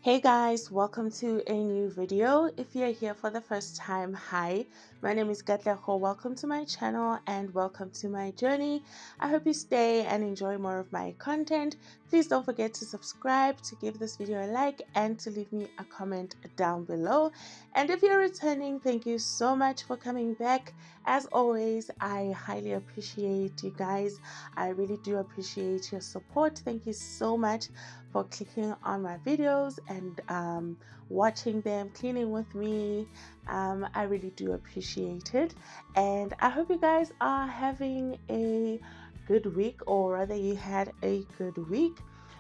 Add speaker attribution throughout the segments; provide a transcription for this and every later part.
Speaker 1: Hey guys, welcome to a new video. If you're here for the first time, hi, my name is Gatleho. Welcome to my channel and welcome to my journey. I hope you stay and enjoy more of my content. Please don't forget to subscribe, to give this video a like, and to leave me a comment down below. And if you're returning, thank you so much for coming back. As always, I highly appreciate you guys. I really do appreciate your support. Thank you so much for clicking on my videos and watching them, cleaning with me. I really do appreciate it. And I hope you guys are having a good week, or rather, you had a good week.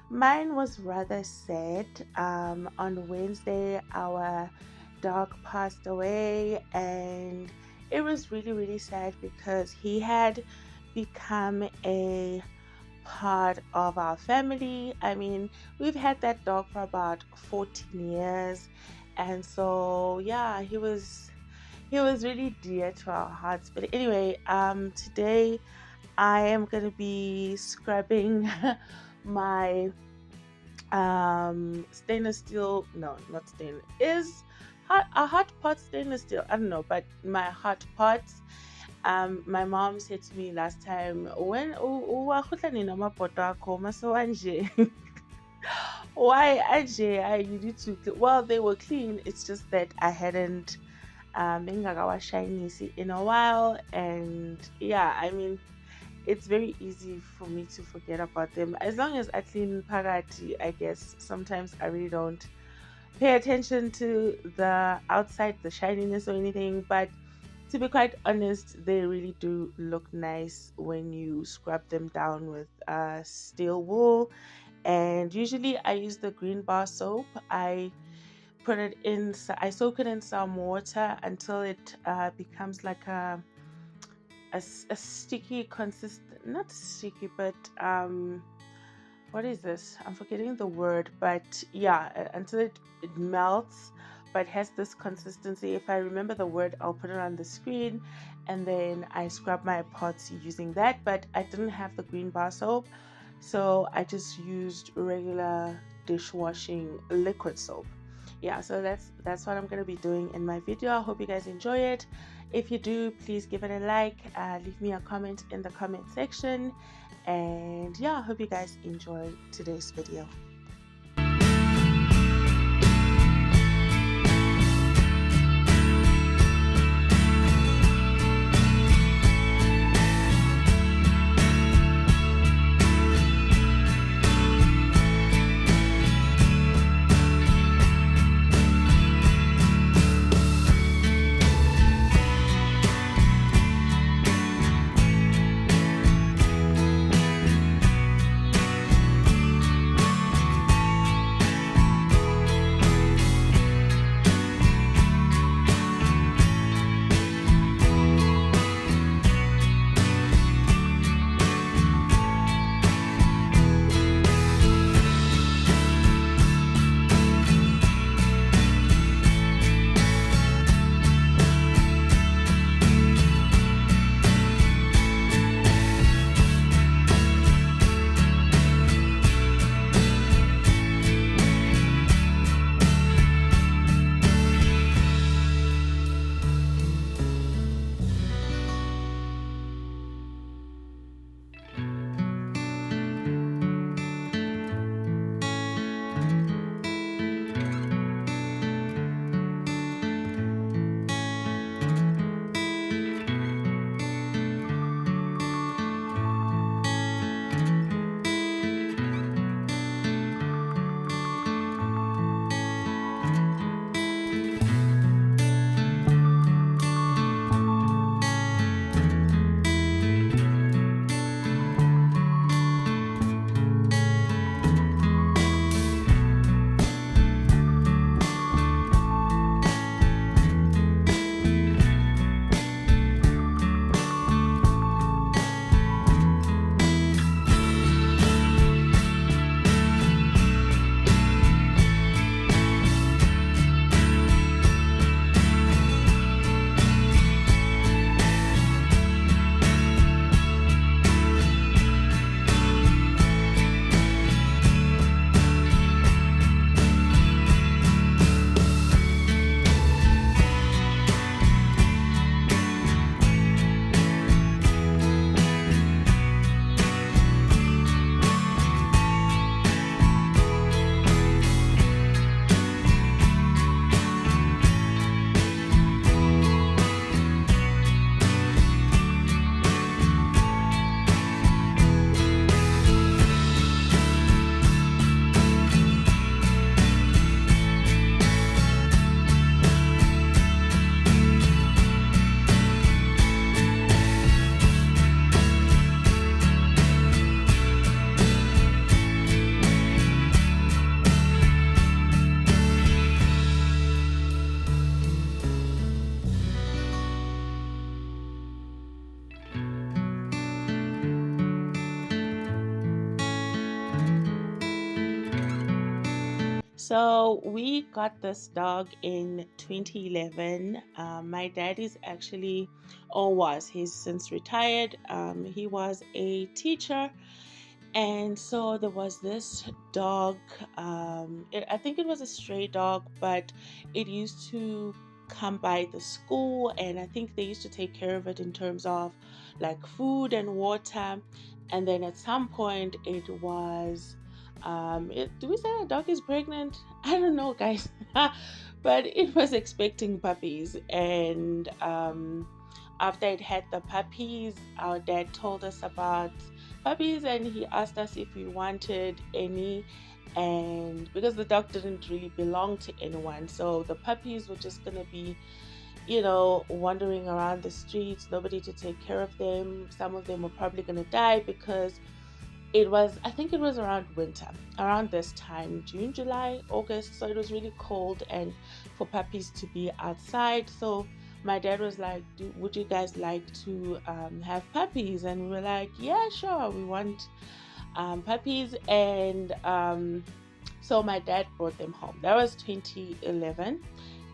Speaker 1: Mine was rather sad. On Wednesday, our dog passed away, and it was really, really sad because he had become a part of our family. I mean, we've had that dog for about 14 years. And so yeah, he was really dear to our hearts. But anyway, today I am gonna be scrubbing my stainless steel, no, not stainless, is a hot pot stainless steel, I don't know, but my hot pots. My mom said to me last time, when uwakhuhla nini amapoto akho mase wanje? Why Ajay? You need to well, they were clean. It's just that I hadn't shiny in a while, and yeah, I mean, it's very easy for me to forget about them. As long as I clean Pagati, I guess sometimes I really don't pay attention to the outside, the shininess or anything. But to be quite honest, they really do look nice when you scrub them down with steel wool. And usually I use the green bar soap. I put it in, I soak it in some water until it becomes like a sticky consistent, not sticky, but what is this? I'm forgetting the word, but yeah, until it melts, but has this consistency. If I remember the word, I'll put it on the screen, and then I scrub my pots using that. But I didn't have the green bar soap, so I just used regular dishwashing liquid soap. Yeah, so that's what I'm gonna be doing in my video. I hope you guys enjoy it. If you do, please give it a like, leave me a comment in the comment section, and yeah, I hope you guys enjoy today's video. So we got this dog in 2011. My dad is actually, or was, he's since retired. He was a teacher, and so there was this dog. I think it was a stray dog, but it used to come by the school, and I think they used to take care of it in terms of like food and water. And then at some point, it was. Do we say a dog is pregnant? I don't know, guys. But it was expecting puppies, and after it had the puppies, our dad told us about puppies, and he asked us if we wanted any. And because the dog didn't really belong to anyone, so the puppies were just gonna be, wandering around the streets, nobody to take care of them. Some of them were probably gonna die because I think it was around winter, around this time, June, July, August. So it was really cold and for puppies to be outside. So my dad was like, would you guys like to have puppies? And we were like, yeah, sure, we want puppies. And so my dad brought them home. That was 2011.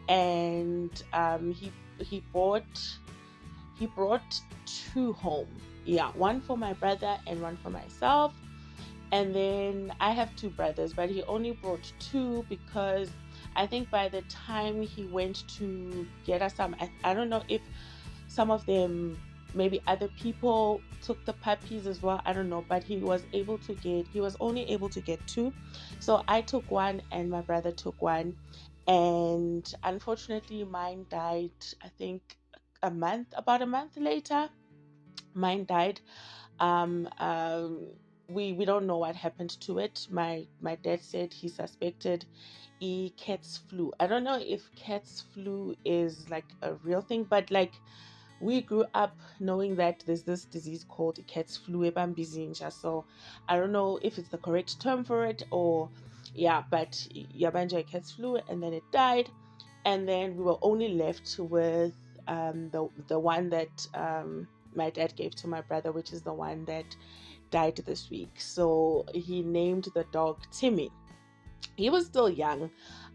Speaker 1: And he brought two home. Yeah, one for my brother and one for myself. And then I have two brothers, but he only brought two because I think by the time he went to get us some, I don't know if some of them, maybe other people took the puppies as well. I don't know, but he was only able to get two. So I took one and my brother took one. And unfortunately, mine died, I think, about a month later. Mine died. Um, um, we don't know what happened to it. My dad said he suspected cat's flu. I don't know if cat's flu is like a real thing, but like we grew up knowing that there's this disease called cat's flu, ebambizinja. So I don't know if it's the correct term for it, or yeah, but yabanja cat's flu, and then it died, and then we were only left with the one that my dad gave to my brother, which is the one that died this week. So he named the dog Timmy. He was still young.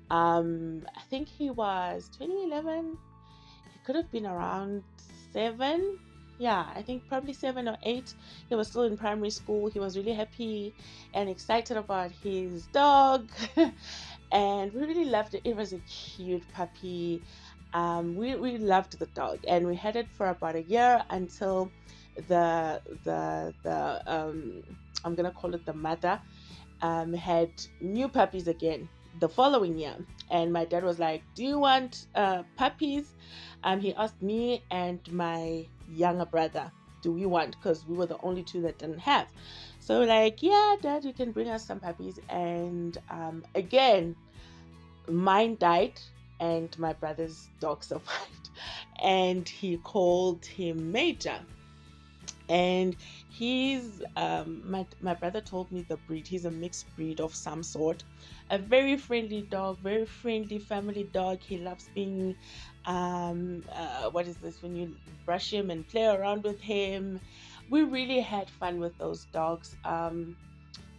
Speaker 1: I think he was 2011. He could have been around 7. Yeah, I think probably 7 or 8. He was still in primary school. He was really happy and excited about his dog. And we really loved it. It was a cute puppy. We loved the dog, and we had it for about a year until the I'm gonna call it the mother had new puppies again the following year. And my dad was like, do you want puppies? He asked me and my younger brother, do we want, because we were the only two that didn't have. So we're like, yeah, dad, you can bring us some puppies. And again, mine died and my brother's dog survived. And he called him Major. And he's my brother told me the breed, he's a mixed breed of some sort. A very friendly dog, very friendly family dog. He loves being what is this, when you brush him and play around with him. We really had fun with those dogs.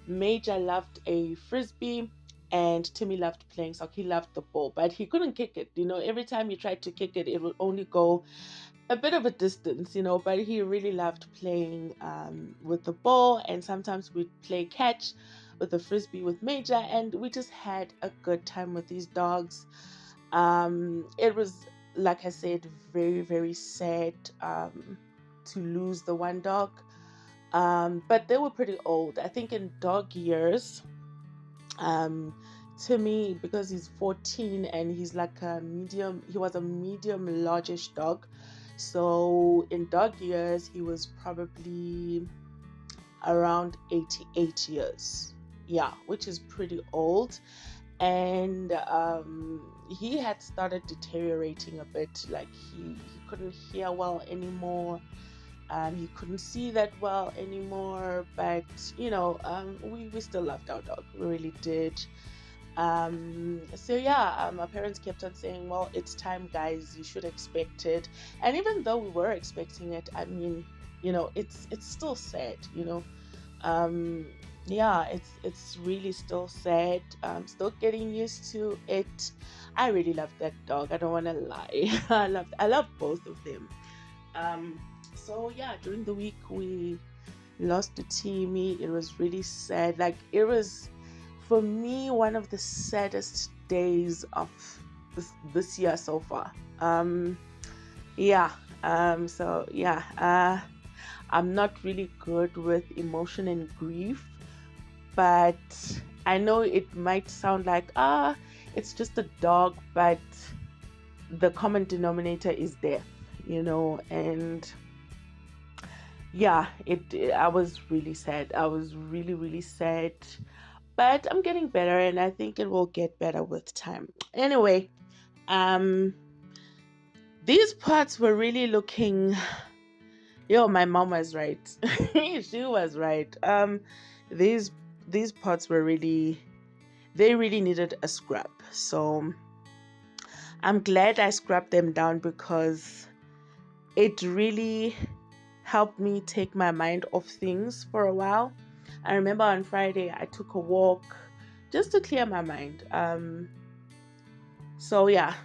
Speaker 1: Major loved a frisbee, and Timmy loved playing soccer. He loved the ball, but he couldn't kick it. Every time he tried to kick it, it would only go a bit of a distance, but he really loved playing with the ball. And sometimes we'd play catch with the frisbee with Major, and we just had a good time with these dogs. It was, like I said, very, very sad to lose the one dog. But they were pretty old. I think in dog years, um, Timmy, because he's 14 and he's like he was a medium largish dog. So in dog years, he was probably around 88 years. Yeah, which is pretty old. And he had started deteriorating a bit. Like he couldn't hear well anymore. He couldn't see that well anymore. But, we still loved our dog. We really did. So yeah, our parents kept on saying, well, it's time, guys, you should expect it. And even though we were expecting it, I mean, it's still sad. um yeah, it's really still sad. I'm still getting used to it. I really love that dog. I don't want to lie. I love both of them. Um, so yeah, during the week we lost to Timmy. It was really sad. Like it was for me one of the saddest days of this year so far. Yeah. So yeah. I'm not really good with emotion and grief, but I know it might sound like it's just a dog, but the common denominator is death, and yeah, I was really sad. I was really, really sad, but I'm getting better, and I think it will get better with time. Anyway, um, these parts were really looking. Yo, my mom was right. She was right. These these pots were really, they really needed a scrub. So I'm glad I scrubbed them down because it really helped me take my mind off things for a while. I remember on Friday I took a walk just to clear my mind. So yeah.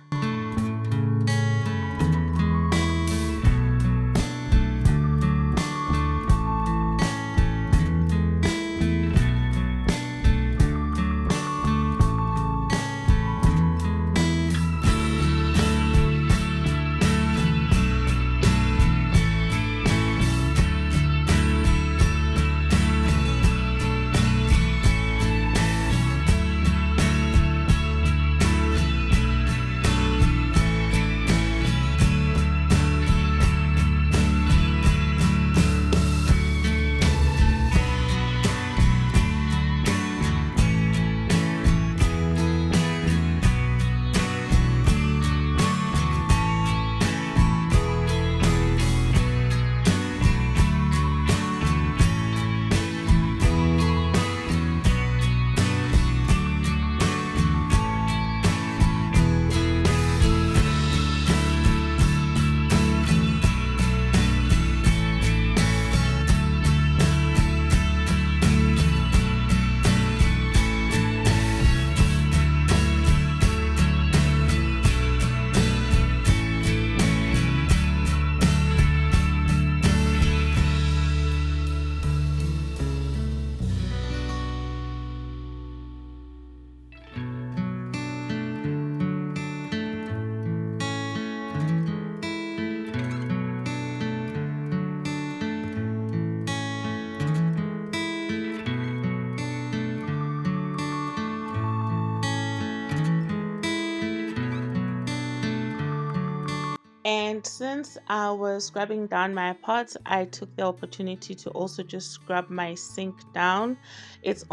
Speaker 1: And since I was scrubbing down my pots, I took the opportunity to also just scrub my sink down. It's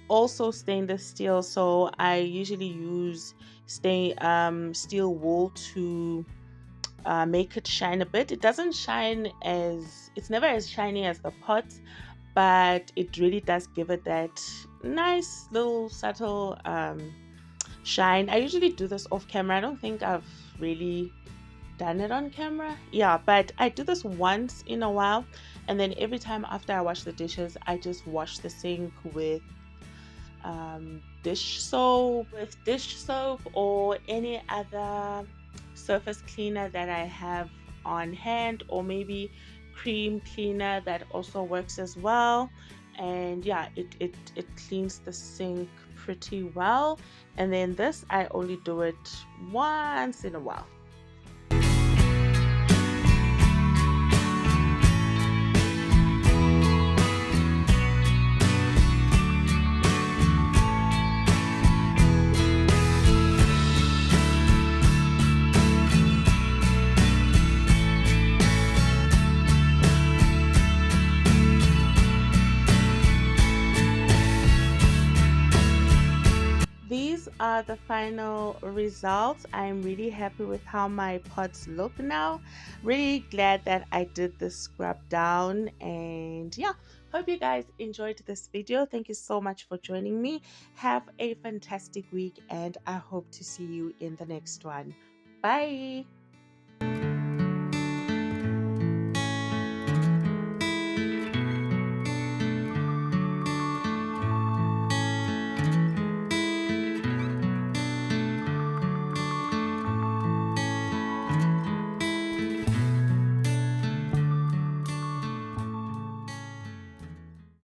Speaker 1: also stainless steel, so I usually use steel wool to make it shine a bit. It doesn't shine as it's never as shiny as the pot, but it really does give it that nice little subtle shine. I usually do this off camera. I don't think I've really done it on camera. Yeah, but I do this once in a while, and then every time after I wash the dishes, I just wash the sink with dish soap or any other surface cleaner that I have on hand, or maybe cream cleaner that also works as well. And yeah, it cleans the sink pretty well. And then this, I only do it once in a while. These are the final results. I'm really happy with how my pots look now. Really glad that I did the scrub down, and yeah, hope you guys enjoyed this video. Thank you so much for joining me. Have a fantastic week, and I hope to see you in the next one. Bye.